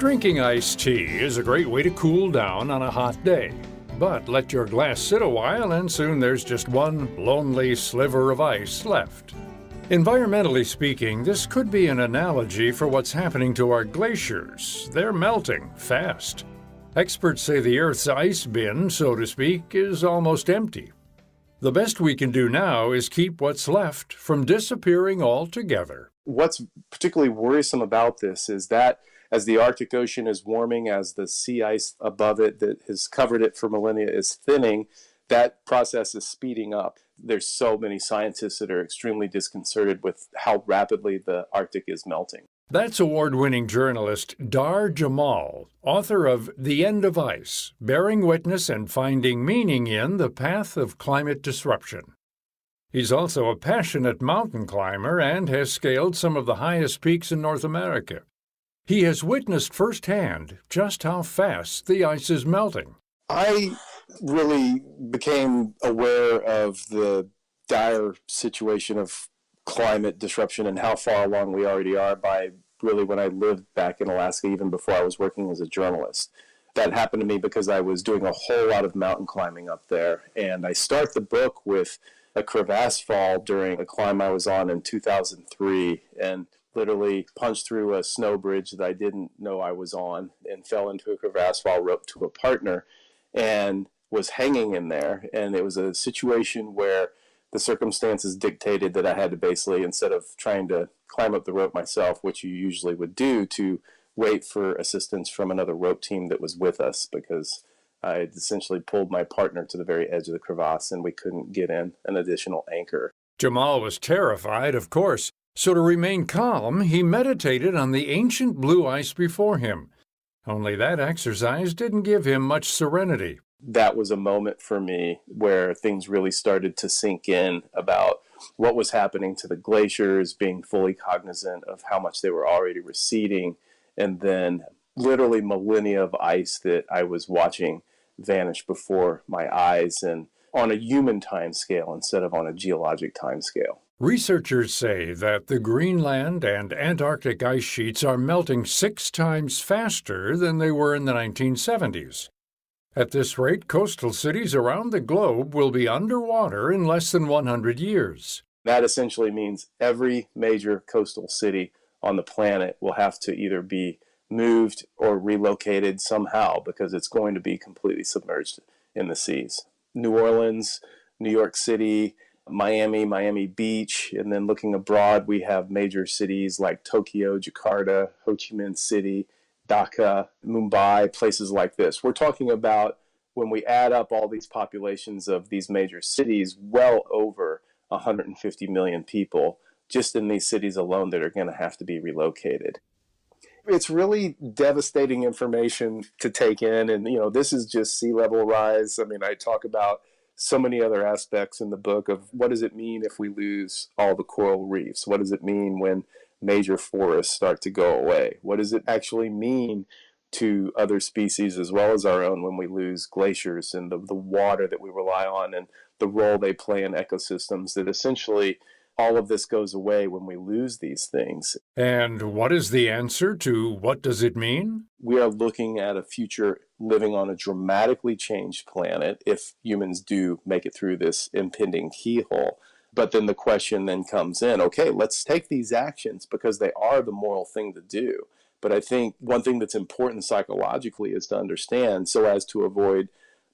Drinking iced tea is a great way to cool down on a hot day. But let your glass sit a while and soon there's just one lonely sliver of ice left. Environmentally speaking, this could be an analogy for what's happening to our glaciers. They're melting fast. Experts say the Earth's ice bin, so to speak, is almost empty. The best we can do now is keep what's left from disappearing altogether. What's particularly worrisome about this is that as the Arctic Ocean is warming, as the sea ice above it that has covered it for millennia is thinning, that process is speeding up. There's so many scientists that are extremely disconcerted with how rapidly the Arctic is melting. That's award-winning journalist Dahr Jamail, author of The End of Ice, Bearing Witness and Finding Meaning in the Path of Climate Disruption. He's also a passionate mountain climber and has scaled some of the highest peaks in North America. He has witnessed firsthand just how fast the ice is melting. I really became aware of the dire situation of climate disruption and how far along we already are by really when I lived back in Alaska, even before I was working as a journalist. That happened to me because I was doing a whole lot of mountain climbing up there. And I start the book with a crevasse fall during a climb I was on in 2003 and literally punched through a snow bridge that I didn't know I was on and fell into a crevasse fall rope to a partner and was hanging in there. And it was a situation where the circumstances dictated that I had to basically, instead of trying to climb up the rope myself, which you usually would do, to wait for assistance from another rope team that was with us because I had essentially pulled my partner to the very edge of the crevasse and we couldn't get in an additional anchor. Jamail was terrified, of course, so to remain calm, he meditated on the ancient blue ice before him. Only that exercise didn't give him much serenity. That was a moment for me where things really started to sink in about what was happening to the glaciers, being fully cognizant of how much they were already receding, and then literally millennia of ice that I was watching vanish before my eyes and on a human time scale instead of on a geologic time scale. Researchers say that the Greenland and Antarctic ice sheets are melting 6 times faster than they were in the 1970s. At this rate, coastal cities around the globe will be underwater in less than 100 years. That essentially means every major coastal city on the planet will have to either be moved or relocated somehow because it's going to be completely submerged in the seas. New Orleans, New York City, Miami Beach, and then looking abroad, we have major cities like Tokyo, Jakarta, Ho Chi Minh City, Dhaka, Mumbai, places like this. We're talking about, when we add up all these populations of these major cities, well over 150 million people just in these cities alone that are going to have to be relocated. It's really devastating information to take in, and this is just sea level rise. I mean, I talk about so many other aspects in the book of what does it mean if we lose all the coral reefs? What does it mean when major forests start to go away? What does it actually mean to other species as well as our own when we lose glaciers and the water that we rely on and the role they play in ecosystems, that essentially all of this goes away when we lose these things. And what is the answer to what does it mean? We are looking at a future living on a dramatically changed planet if humans do make it through this impending keyhole. But then the question then comes in, okay, let's take these actions because they are the moral thing to do. But I think one thing that's important psychologically is to understand so as to avoid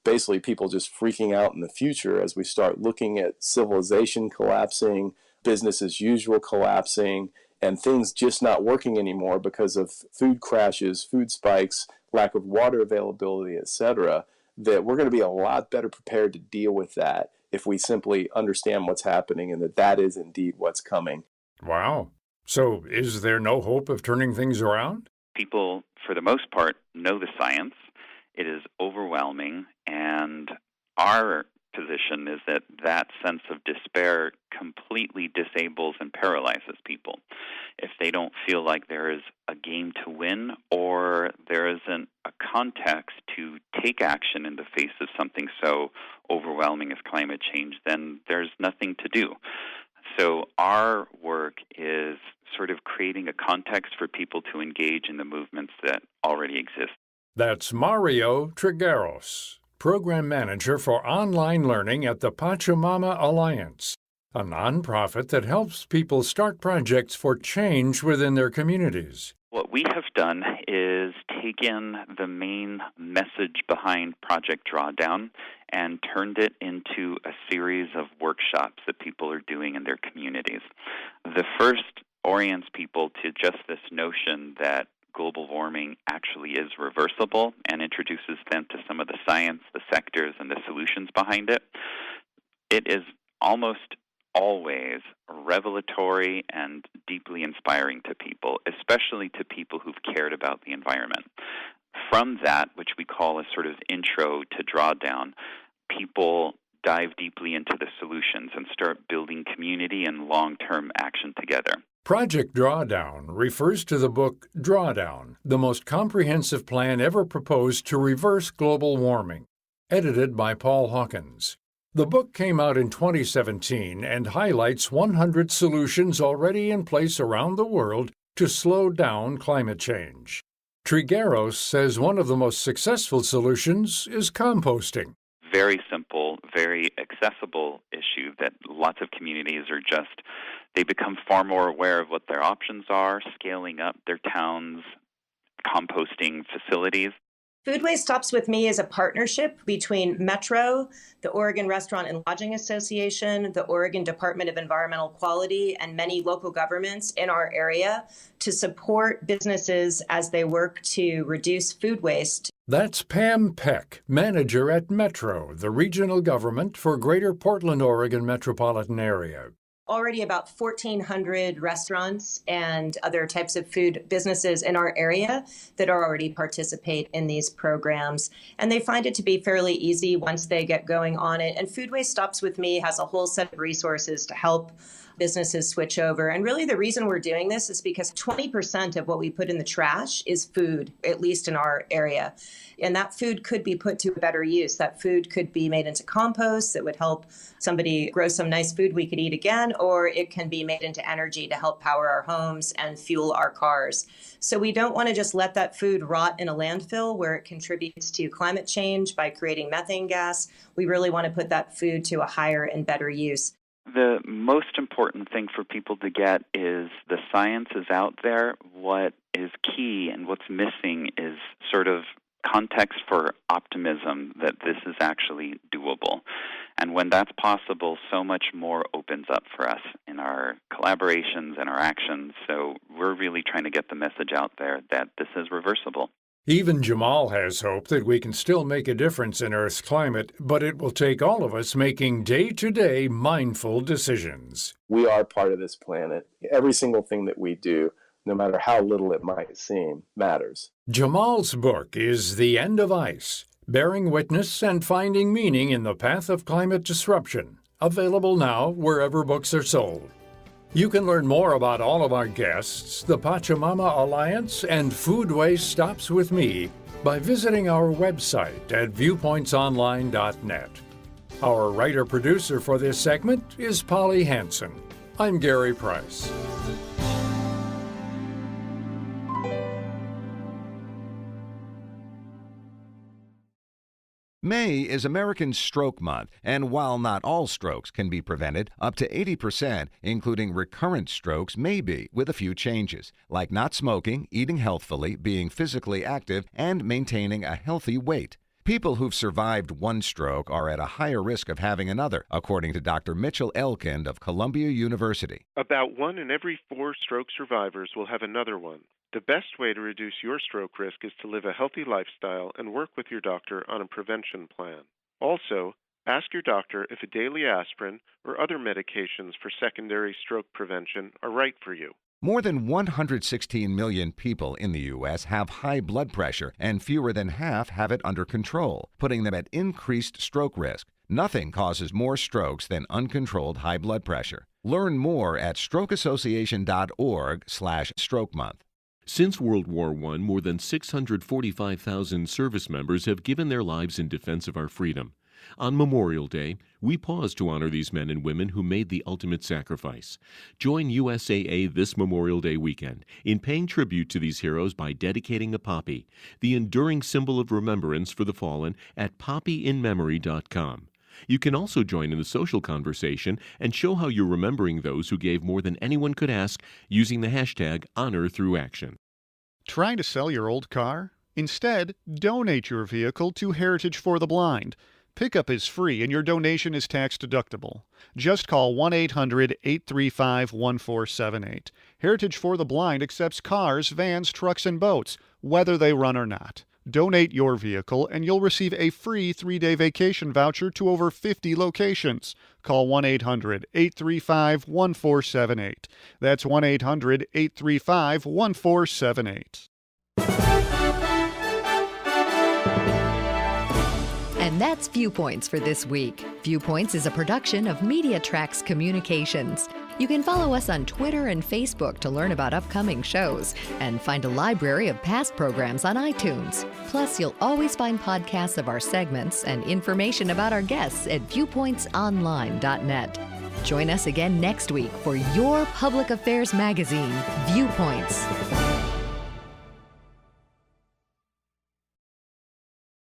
basically people just freaking out in the future as we start looking at civilization collapsing, business as usual collapsing, and things just not working anymore because of food crashes, food spikes, lack of water availability, etc., that we're going to be a lot better prepared to deal with that if we simply understand what's happening and that is indeed what's coming. Wow. So is there no hope of turning things around? People, for the most part, know the science. It is overwhelming, and our position is that that sense of despair completely disables and paralyzes people. If they don't feel like there is a game to win or there isn't a context to take action in the face of something so overwhelming as climate change, then there's nothing to do. So our work is sort of creating a context for people to engage in the movements that already exist. That's Mario Trigueros, Program Manager for Online Learning at the Pachamama Alliance, a nonprofit that helps people start projects for change within their communities. What we have done is taken the main message behind Project Drawdown and turned it into a series of workshops that people are doing in their communities. The first orients people to just this notion that global warming actually is reversible and introduces them to some of the science, the sectors, and the solutions behind it. It is almost always revelatory and deeply inspiring to people, especially to people who've cared about the environment. From that, which we call a sort of intro to Drawdown, people dive deeply into the solutions and start building community and long-term action together. Project Drawdown refers to the book Drawdown, the most comprehensive plan ever proposed to reverse global warming, edited by Paul Hawkins. The book came out in 2017 and highlights 100 solutions already in place around the world to slow down climate change. Trigueros says one of the most successful solutions is composting. Very simple, very accessible issue that lots of communities they become far more aware of what their options are, scaling up their towns' composting facilities. Foodway Stops With Me is a partnership between Metro, the Oregon Restaurant and Lodging Association, the Oregon Department of Environmental Quality, and many local governments in our area to support businesses as they work to reduce food waste. That's Pam Peck, manager at Metro, the regional government for Greater Portland, Oregon metropolitan area. Already about 1,400 restaurants and other types of food businesses in our area that already participate in these programs. And they find it to be fairly easy once they get going on it. And Foodway Stops With Me has a whole set of resources to help businesses switch over. And really the reason we're doing this is because 20% of what we put in the trash is food, at least in our area. And that food could be put to better use. That food could be made into compost that would help somebody grow some nice food we could eat again, or it can be made into energy to help power our homes and fuel our cars. So we don't want to just let that food rot in a landfill where it contributes to climate change by creating methane gas. We really want to put that food to a higher and better use. The most important thing for people to get is the science is out there. What is key and what's missing is sort of context for optimism that this is actually doable. And when that's possible, so much more opens up for us in our collaborations and our actions. So we're really trying to get the message out there that this is reversible. Even Jamail has hope that we can still make a difference in Earth's climate, but it will take all of us making day-to-day mindful decisions. We are part of this planet. Every single thing that we do, no matter how little it might seem, matters. Jamail's book is The End of Ice, Bearing Witness and Finding Meaning in the Path of Climate Disruption, available now wherever books are sold. You can learn more about all of our guests, the Pachamama Alliance, and Foodway Stops With Me by visiting our website at viewpointsonline.net. Our writer-producer for this segment is Polly Hansen. I'm Gary Price. May is American Stroke Month, and while not all strokes can be prevented, up to 80%, including recurrent strokes, may be, with a few changes, like not smoking, eating healthfully, being physically active, and maintaining a healthy weight. People who've survived one stroke are at a higher risk of having another, according to Dr. Mitchell Elkind of Columbia University. About 1 in every 4 stroke survivors will have another one. The best way to reduce your stroke risk is to live a healthy lifestyle and work with your doctor on a prevention plan. Also, ask your doctor if a daily aspirin or other medications for secondary stroke prevention are right for you. More than 116 million people in the U.S. have high blood pressure, and fewer than half have it under control, putting them at increased stroke risk. Nothing causes more strokes than uncontrolled high blood pressure. Learn more at strokeassociation.org/stroke month. Since World War I, more than 645,000 service members have given their lives in defense of our freedom. On Memorial Day, we pause to honor these men and women who made the ultimate sacrifice. Join USAA this Memorial Day weekend in paying tribute to these heroes by dedicating a poppy, the enduring symbol of remembrance for the fallen, at poppyinmemory.com. You can also join in the social conversation and show how you're remembering those who gave more than anyone could ask using the hashtag #HonorThroughAction. Trying to sell your old car? Instead, donate your vehicle to Heritage for the Blind. Pickup is free and your donation is tax deductible. Just call 1-800-835-1478. Heritage for the Blind accepts cars, vans, trucks, and boats, whether they run or not. Donate your vehicle and you'll receive a free 3-day vacation voucher to over 50 locations. Call 1-800-835-1478. That's 1-800-835-1478. And that's Viewpoints for this week. Viewpoints is a production of MediaTrax Communications. You can follow us on Twitter and Facebook to learn about upcoming shows and find a library of past programs on iTunes. Plus, you'll always find podcasts of our segments and information about our guests at viewpointsonline.net. Join us again next week for your public affairs magazine, Viewpoints.